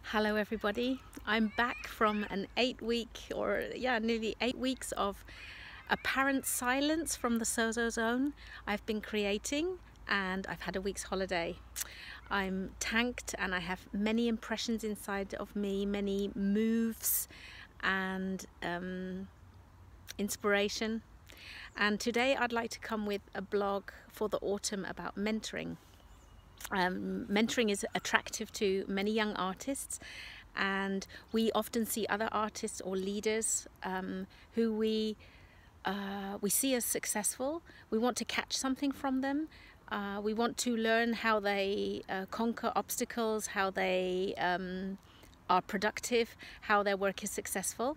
Hello everybody, I'm back from an 8-week nearly 8 weeks of apparent silence from the Sozo zone. I've been creating and I've had a week's holiday. I'm tanked and I have many impressions inside of me, many moves and inspiration. And today I'd like to come with a blog for the autumn about mentoring. Mentoring is attractive to many young artists, and we often see other artists or leaders who we see as successful. We want to catch something from them. We want to learn how they conquer obstacles, how they are productive, how their work is successful,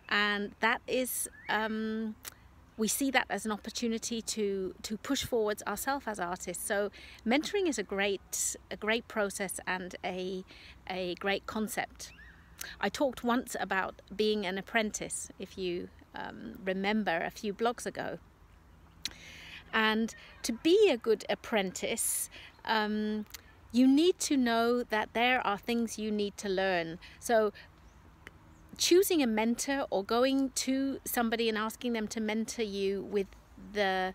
and that is we see that as an opportunity to push forwards ourselves as artists. So mentoring is a great process and a great concept. I talked once about being an apprentice, if you remember a few blogs ago. And to be a good apprentice, you need to know that there are things you need to learn. So choosing a mentor or going to somebody and asking them to mentor you with the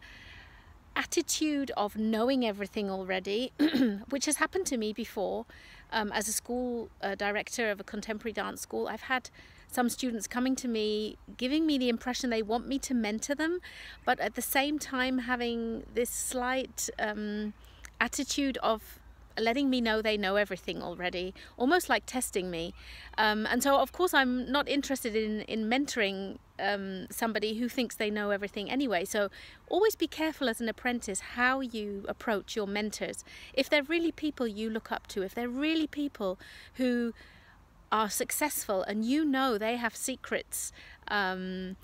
attitude of knowing everything already, which has happened to me before. As a school director of a contemporary dance school, I've had some students coming to me, giving me the impression they want me to mentor them, but at the same time having this slight attitude of letting me know they know everything already, almost like testing me. And so of course I'm not interested in mentoring somebody who thinks they know everything anyway. So always be careful as an apprentice how you approach your mentors. If they're really people you look up to, if they're really people who are successful and you know they have secrets and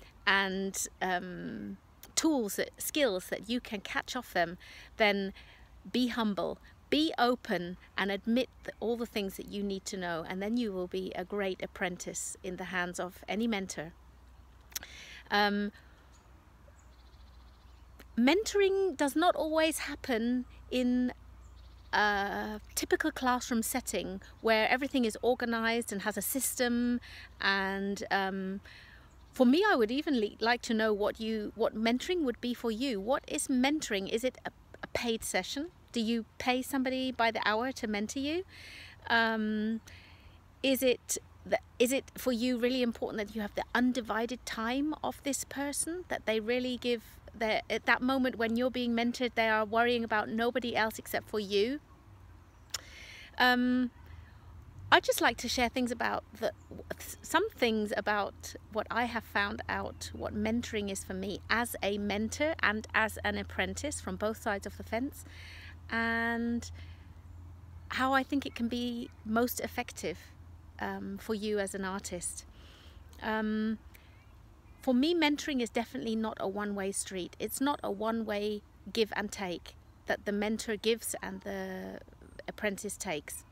tools, skills that you can catch off them, then be humble. Be open and admit all the things that you need to know, and then you will be a great apprentice in the hands of any mentor. Mentoring does not always happen in a typical classroom setting where everything is organized and has a system, and for me, I would even like to know what mentoring would be for you. What is mentoring? Is it a paid session? Do you pay somebody by the hour to mentor you? Is it for you really important that you have the undivided time of this person, that they really give at that moment when you're being mentored, they are worrying about nobody else except for you? I'd just like to share some things about what I have found out, what mentoring is for me as a mentor and as an apprentice from both sides of the fence, and how I think it can be most effective for you as an artist. For me, mentoring is definitely not a one-way street. It's not a one-way give and take that the mentor gives and the apprentice takes.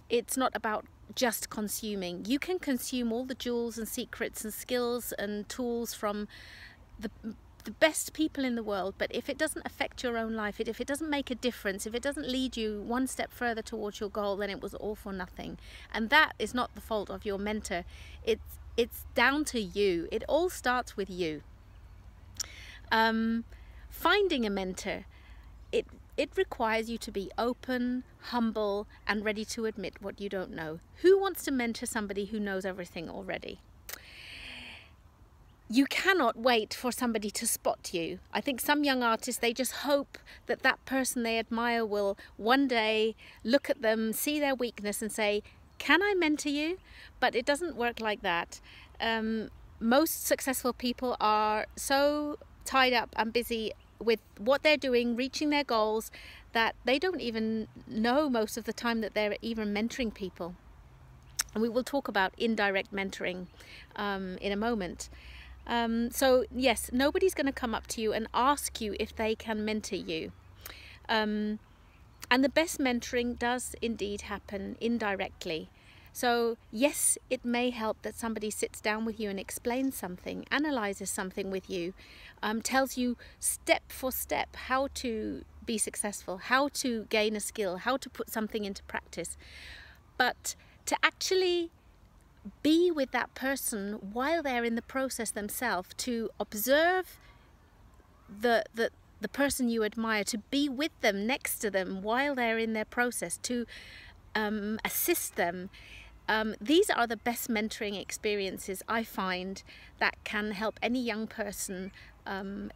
It's not about just consuming. You can consume all the jewels and secrets and skills and tools from the best people in the world, but if it doesn't affect your own life, if it doesn't make a difference, if it doesn't lead you one step further towards your goal, then it was all for nothing. And that is not the fault of your mentor. It's down to you. It all starts with you. Finding a mentor, it requires you to be open, humble, and ready to admit what you don't know. Who wants to mentor somebody who knows everything already? You cannot wait for somebody to spot you. I think some young artists, they just hope that that person they admire will one day look at them, see their weakness and say, can I mentor you? But it doesn't work like that. Most successful people are so tied up and busy with what they're doing, reaching their goals, that they don't even know most of the time that they're even mentoring people. And we will talk about indirect mentoring in a moment. So yes, nobody's going to come up to you and ask you if they can mentor you. And the best mentoring does indeed happen indirectly. So yes, it may help that somebody sits down with you and explains something, analyzes something with you, tells you step for step how to be successful, how to gain a skill, how to put something into practice. But to actually be with that person while they're in the process themselves, to observe the person you admire, to be with them, next to them while they're in their process, to assist them. These are the best mentoring experiences I find that can help any young person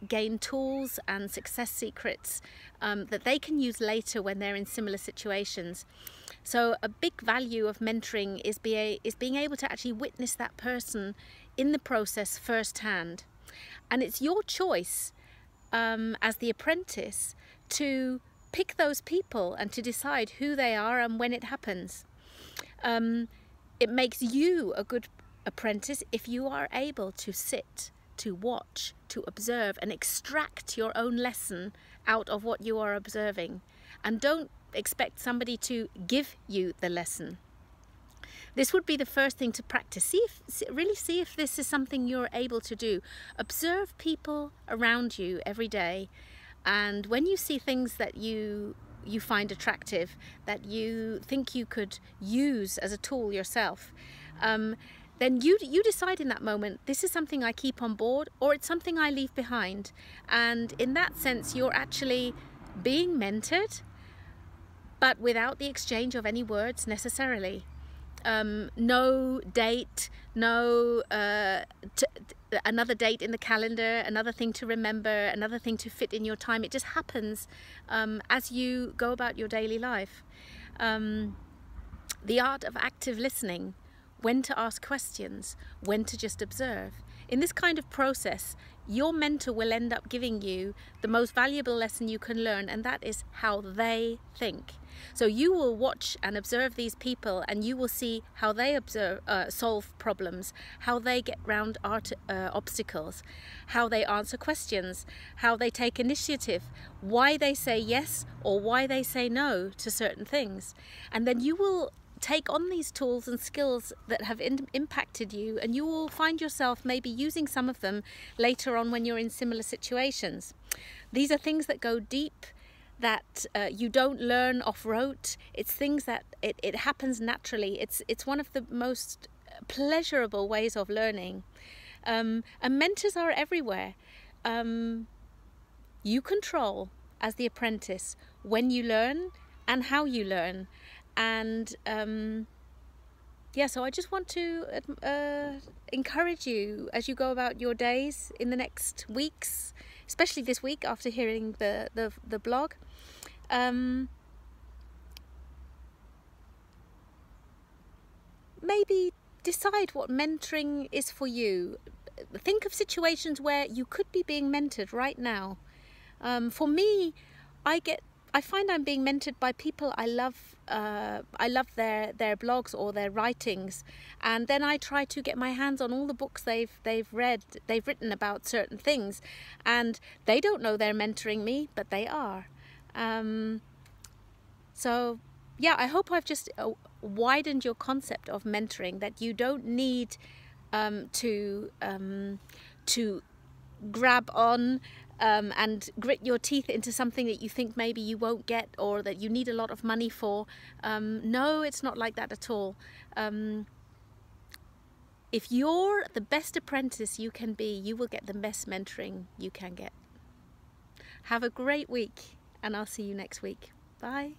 gain tools and success secrets that they can use later when they're in similar situations. So a big value of mentoring is being able to actually witness that person in the process firsthand. And it's your choice as the apprentice to pick those people and to decide who they are and when it happens. It makes you a good apprentice if you are able to sit, to watch, to observe and extract your own lesson out of what you are observing. And don't expect somebody to give you the lesson. This would be the first thing to practice. Really see if this is something you're able to do. Observe people around you every day, and when you see things that you find attractive, that you think you could use as a tool yourself, then you decide in that moment, this is something I keep on board, or it's something I leave behind. And in that sense, you're actually being mentored, but without the exchange of any words necessarily. No date, no another date in the calendar, another thing to remember, another thing to fit in your time. It just happens as you go about your daily life. The art of active listening, when to ask questions, when to just observe. In this kind of process, your mentor will end up giving you the most valuable lesson you can learn, and that is how they think. So you will watch and observe these people, and you will see how they solve problems, how they get round obstacles, how they answer questions, how they take initiative, why they say yes or why they say no to certain things. And then you will take on these tools and skills that have impacted you, and you will find yourself maybe using some of them later on when you're in similar situations. These are things that go deep, that you don't learn off rote. It's things that it happens naturally. It's one of the most pleasurable ways of learning. And mentors are everywhere. You control, as the apprentice, when you learn and how you learn. And yeah, so I just want to encourage you as you go about your days in the next weeks, especially this week after hearing the blog. Maybe decide what mentoring is for you. Think of situations where you could be being mentored right now. For me, I find I'm being mentored by people I love. I love their blogs or their writings, and then I try to get my hands on all the books they've written about certain things, and they don't know they're mentoring me, but they are. So yeah, I hope I've just widened your concept of mentoring, that you don't need to grab on and grit your teeth into something that you think maybe you won't get, or that you need a lot of money for. No, it's not like that at all. If you're the best apprentice you can be, you will get the best mentoring you can get. Have a great week, and I'll see you next week. Bye.